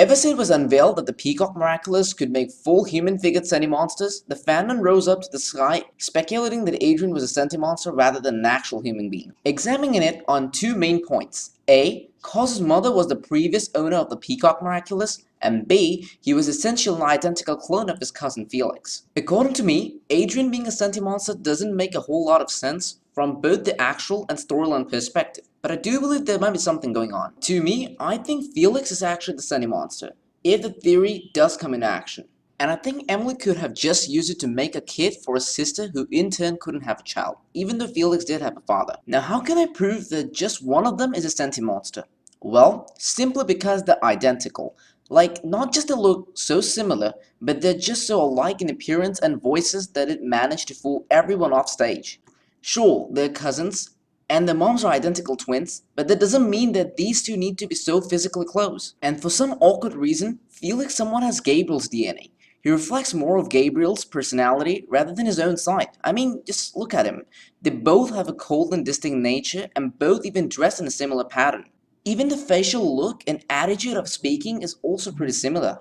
Ever since it was unveiled that the Peacock Miraculous could make full human-figured Sentimonsters, the fandom rose up to the sky, speculating that Adrien was a Sentimonster rather than an actual human being. Examining it on two main points: A, cause his mother was the previous owner of the Peacock Miraculous, and B, he was essentially an identical clone of his cousin Felix. According to me, Adrien being a Sentimonster doesn't make a whole lot of sense from both the actual and storyline perspective, but I do believe there might be something going on. To me, I think Felix is actually the Sentimonster, if the theory does come into action. And I think Emily could have just used it to make a kid for a sister who in turn couldn't have a child, even though Felix did have a father. Now how can I prove that just one of them is a Sentimonster? Well, simply because they're identical. Like, not just they look so similar, but they're just so alike in appearance and voices that it managed to fool everyone off stage. Sure, they're cousins, and their moms are identical twins, but that doesn't mean that these two need to be so physically close. And for some awkward reason, Felix somewhat has Gabriel's DNA. He reflects more of Gabriel's personality rather than his own side. I mean, just look at him. They both have a cold and distinct nature, and both even dress in a similar pattern. Even the facial look and attitude of speaking is also pretty similar.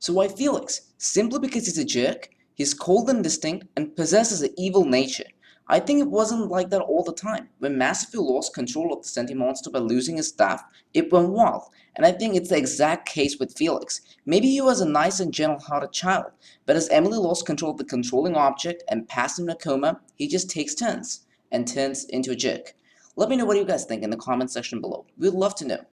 So why Felix? Simply because he's a jerk, he's cold and distinct, and possesses an evil nature. I think it wasn't like that all the time. When Massively lost control of the Sentimonster by losing his staff, it went wild, and I think it's the exact case with Felix. Maybe he was a nice and gentle-hearted child, but as Emily lost control of the controlling object and passed him in a coma, he just takes turns, and turns into a jerk. Let me know what you guys think in the comment section below. We'd love to know.